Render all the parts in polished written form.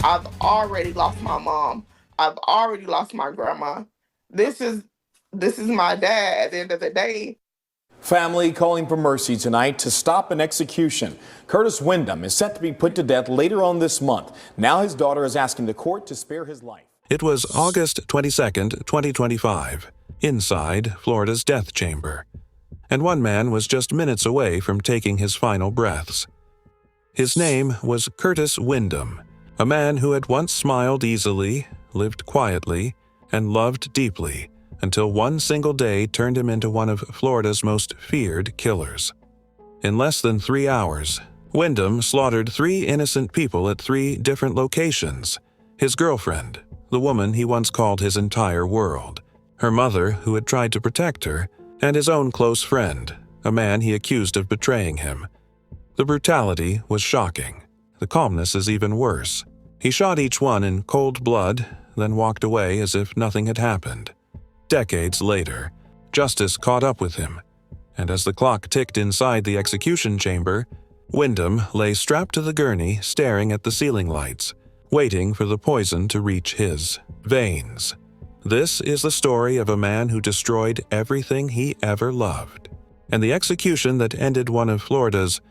I've already lost my mom. I've already lost my grandma. This is this is my dad at the end of the day. Family calling for mercy tonight to stop an execution. Curtis Windom is set to be put to death later on this month. Now his daughter is asking the court to spare his life. It was August 22nd, 2025, inside Florida's death chamber. And one man was just minutes away from taking his final breaths. His name was Curtis Windom, a man who had once smiled easily, lived quietly, and loved deeply, until one single day turned him into one of Florida's most feared killers. In less than 3 hours, Windom slaughtered 3 innocent people at 3 different locations: his girlfriend, the woman he once called his entire world, her mother who had tried to protect her, and his own close friend, a man he accused of betraying him. The brutality was shocking. The calmness is even worse. He shot each one in cold blood, then walked away as if nothing had happened. Decades later, justice caught up with him, and as the clock ticked inside the execution chamber, Windom lay strapped to the gurney staring at the ceiling lights, waiting for the poison to reach his veins. This is the story of a man who destroyed everything he ever loved, and the execution that ended one of Florida's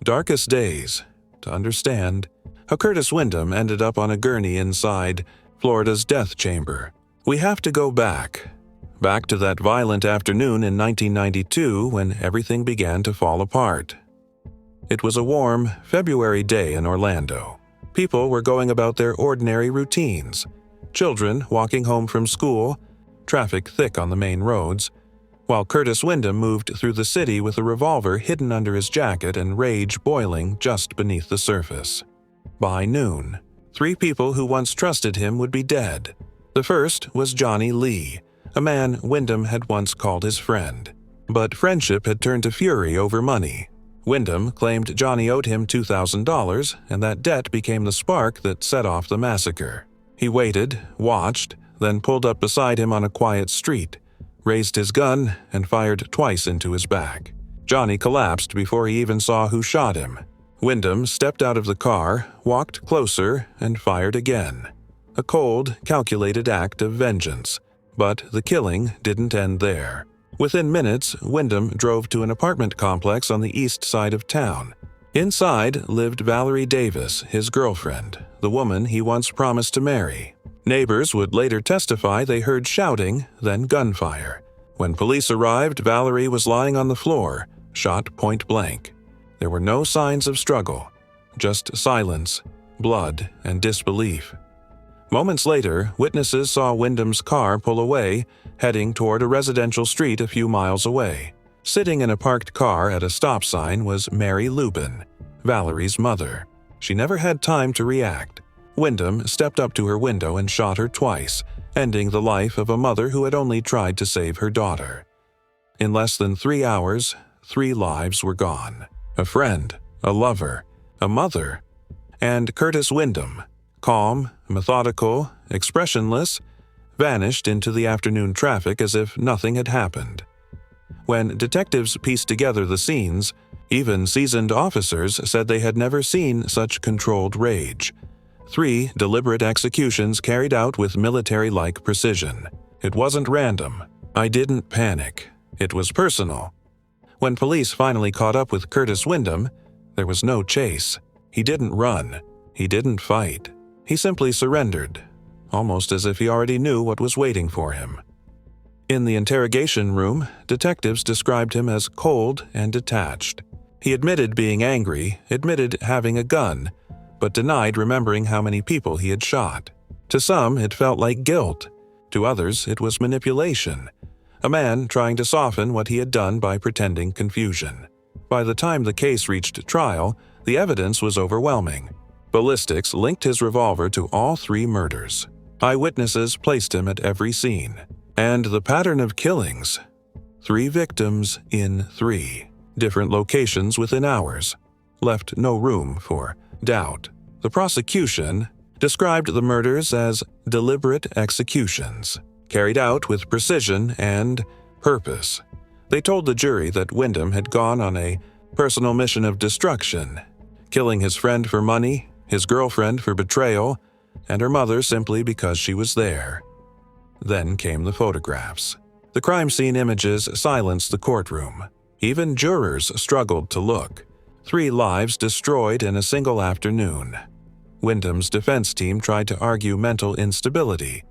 darkest days. To understand how Curtis Windom ended up on a gurney inside Florida's death chamber, we have to go back to that violent afternoon in 1992 when everything began to fall apart. It was a warm February day in Orlando. People were going about their ordinary routines. Children walking home from school, traffic thick on the main roads, while Curtis Windom moved through the city with a revolver hidden under his jacket and rage boiling just beneath the surface. By noon, 3 people who once trusted him would be dead. The first was Johnny Lee, a man Windom had once called his friend. But friendship had turned to fury over money. Windom claimed Johnny owed him $2,000, and that debt became the spark that set off the massacre. He waited, watched, then pulled up beside him on a quiet street, raised his gun, and fired twice into his back. Johnny collapsed before he even saw who shot him. Windom stepped out of the car, walked closer, and fired again. A cold, calculated act of vengeance. But the killing didn't end there. Within minutes, Windom drove to an apartment complex on the east side of town. Inside lived Valerie Davis, his girlfriend, the woman he once promised to marry. Neighbors would later testify they heard shouting, then gunfire. When police arrived, Valerie was lying on the floor, shot point blank. There were no signs of struggle, just silence, blood, and disbelief. Moments later, witnesses saw Windom's car pull away, heading toward a residential street a few miles away. Sitting in a parked car at a stop sign was Mary Lubin, Valerie's mother. She never had time to react. Windom stepped up to her window and shot her twice, ending the life of a mother who had only tried to save her daughter. In less than 3 hours, 3 lives were gone. A friend, a lover, a mother, and Curtis Windom, calm, methodical, expressionless, vanished into the afternoon traffic as if nothing had happened. When detectives pieced together the scenes, even seasoned officers said they had never seen such controlled rage. 3 deliberate executions carried out with military-like precision. It wasn't random. I didn't panic. It was personal. When police finally caught up with Curtis Windom, there was no chase. He didn't run. He didn't fight. He simply surrendered, almost as if he already knew what was waiting for him. In the interrogation room, detectives described him as cold and detached. He admitted being angry, admitted having a gun, but denied remembering how many people he had shot. To some, it felt like guilt. To others, it was manipulation. A man trying to soften what he had done by pretending confusion. By the time the case reached trial, the evidence was overwhelming. Ballistics linked his revolver to all 3 murders. Eyewitnesses placed him at every scene. And the pattern of killings: 3 victims in 3 different locations within hours, left no room for doubt. The prosecution described the murders as deliberate executions, carried out with precision and purpose. They told the jury that Windom had gone on a personal mission of destruction, killing his friend for money, his girlfriend for betrayal, and her mother simply because she was there. Then came the photographs. The crime scene images silenced the courtroom. Even jurors struggled to look. 3 lives destroyed in a single afternoon. Windham's defense team tried to argue mental instability,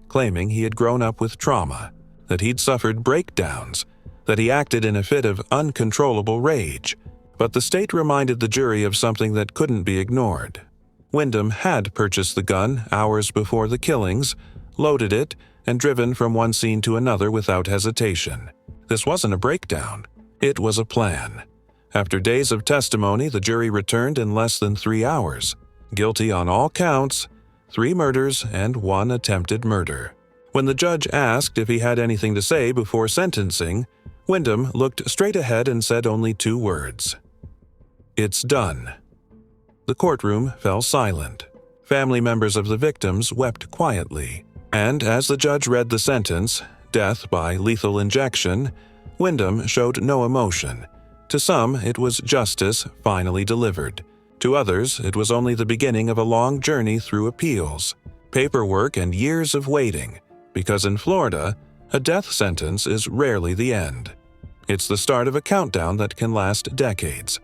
claiming he had grown up with trauma, that he'd suffered breakdowns, that he acted in a fit of uncontrollable rage. But the state reminded the jury of something that couldn't be ignored. Windom had purchased the gun hours before the killings, loaded it, and driven from one scene to another without hesitation. This wasn't a breakdown. It was a plan. After days of testimony, the jury returned in less than 3 hours. Guilty on all counts, 3 murders and 1 attempted murder. When the judge asked if he had anything to say before sentencing, Windom looked straight ahead and said only 2 words. "It's done." The courtroom fell silent. Family members of the victims wept quietly. And as the judge read the sentence, death by lethal injection, Windom showed no emotion. To some, it was justice finally delivered. To others, it was only the beginning of a long journey through appeals, paperwork, and years of waiting, because in Florida, a death sentence is rarely the end. It's the start of a countdown that can last decades.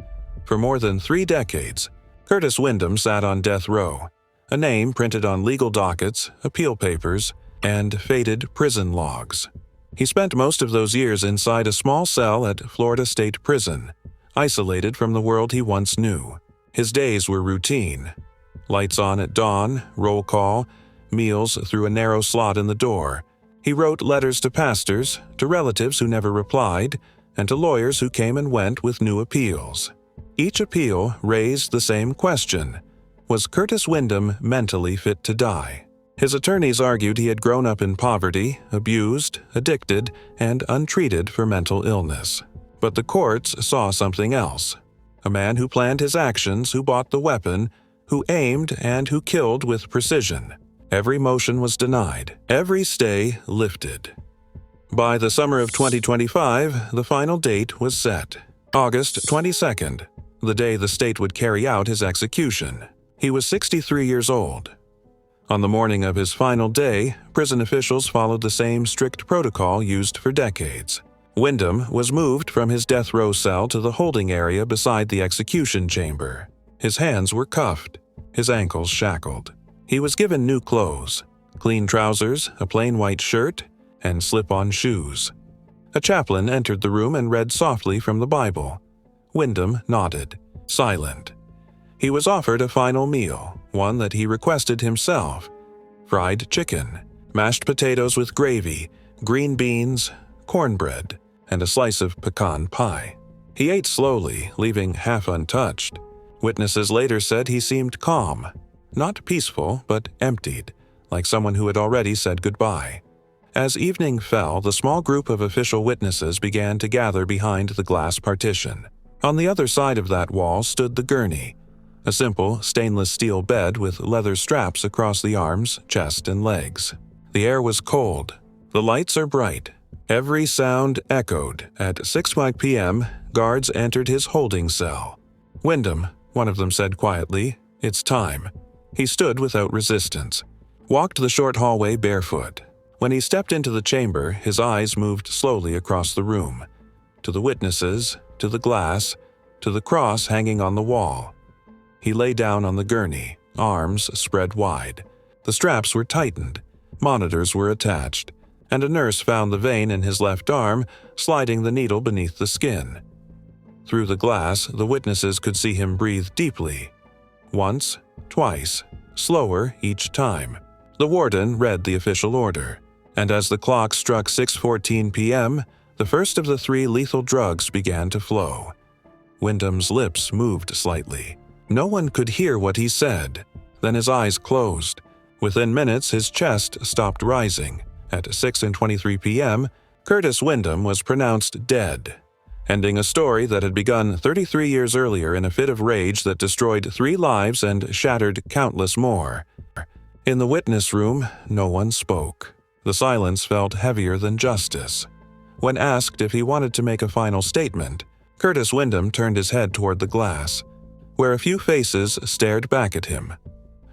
For more than 3 decades, Curtis Windom sat on death row, a name printed on legal dockets, appeal papers, and faded prison logs. He spent most of those years inside a small cell at Florida State Prison, isolated from the world he once knew. His days were routine. Lights on at dawn, roll call, meals through a narrow slot in the door. He wrote letters to pastors, to relatives who never replied, and to lawyers who came and went with new appeals. Each appeal raised the same question: was Curtis Windom mentally fit to die? His attorneys argued he had grown up in poverty, abused, addicted, and untreated for mental illness. But the courts saw something else. A man who planned his actions, who bought the weapon, who aimed, and who killed with precision. Every motion was denied, every stay lifted. By the summer of 2025, the final date was set. August 22nd, the day the state would carry out his execution. He was 63 years old. On the morning of his final day, prison officials followed the same strict protocol used for decades. Windom was moved from his death row cell to the holding area beside the execution chamber. His hands were cuffed, his ankles shackled. He was given new clothes, clean trousers, a plain white shirt, and slip-on shoes. A chaplain entered the room and read softly from the Bible. Windom nodded, silent. He was offered a final meal, one that he requested himself: fried chicken, mashed potatoes with gravy, green beans, cornbread, and a slice of pecan pie. He ate slowly, leaving half untouched. Witnesses later said he seemed calm, not peaceful, but emptied, like someone who had already said goodbye. As evening fell, the small group of official witnesses began to gather behind the glass partition. On the other side of that wall stood the gurney, a simple stainless steel bed with leather straps across the arms, chest, and legs. The air was cold. The lights are bright. Every sound echoed. At 6 p.m., guards entered his holding cell. "Windom," one of them said quietly, "it's time." He stood without resistance, walked the short hallway barefoot. When he stepped into the chamber, his eyes moved slowly across the room, to the witnesses, to the glass, to the cross hanging on the wall. He lay down on the gurney, arms spread wide. The straps were tightened, monitors were attached, and a nurse found the vein in his left arm, sliding the needle beneath the skin. Through the glass, the witnesses could see him breathe deeply. Once, twice, slower each time. The warden read the official order, and as the clock struck 6:14 p.m., the first of the 3 lethal drugs began to flow. Windom's lips moved slightly. No one could hear what he said. Then his eyes closed. Within minutes, his chest stopped rising. At 6:23 p.m., Curtis Windom was pronounced dead, ending a story that had begun 33 years earlier in a fit of rage that destroyed 3 lives and shattered countless more. In the witness room, no one spoke. The silence felt heavier than justice. When asked if he wanted to make a final statement, Curtis Windom turned his head toward the glass, where a few faces stared back at him.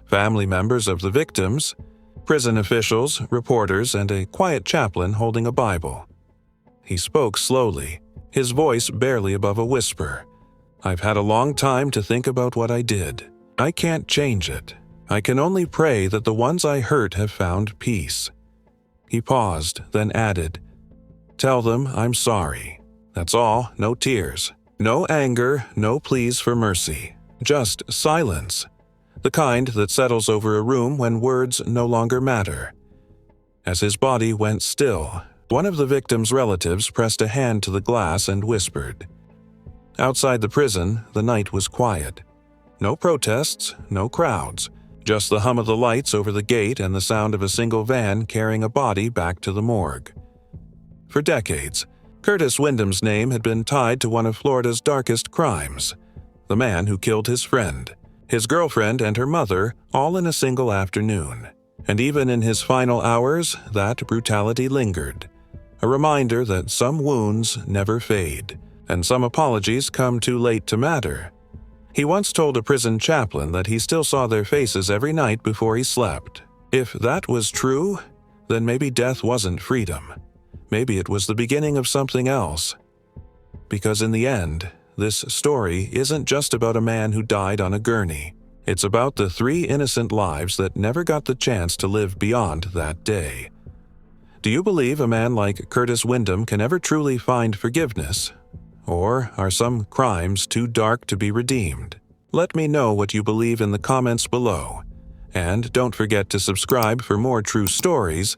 family members of the victims, prison officials, reporters, and a quiet chaplain holding a Bible. He spoke slowly, his voice barely above a whisper. "I've had a long time to think about what I did. I can't change it. I can only pray that the ones I hurt have found peace." He paused, then added, "Tell them I'm sorry. That's all, no tears. No anger, no pleas for mercy. Just silence. The kind that settles over a room when words no longer matter." As his body went still, one of the victim's relatives pressed a hand to the glass and whispered. Outside the prison, the night was quiet. No protests, no crowds, just the hum of the lights over the gate and the sound of a single van carrying a body back to the morgue. For decades, Curtis Windham's name had been tied to one of Florida's darkest crimes, the man who killed his friend, his girlfriend, and her mother, all in a single afternoon. And even in his final hours, that brutality lingered, a reminder that some wounds never fade, and some apologies come too late to matter. He once told a prison chaplain that he still saw their faces every night before he slept. If that was true, then maybe death wasn't freedom. Maybe it was the beginning of something else. Because in the end, this story isn't just about a man who died on a gurney. It's about the 3 innocent lives that never got the chance to live beyond that day. Do you believe a man like Curtis Windom can ever truly find forgiveness? Or are some crimes too dark to be redeemed? Let me know what you believe in the comments below. And don't forget to subscribe for more true stories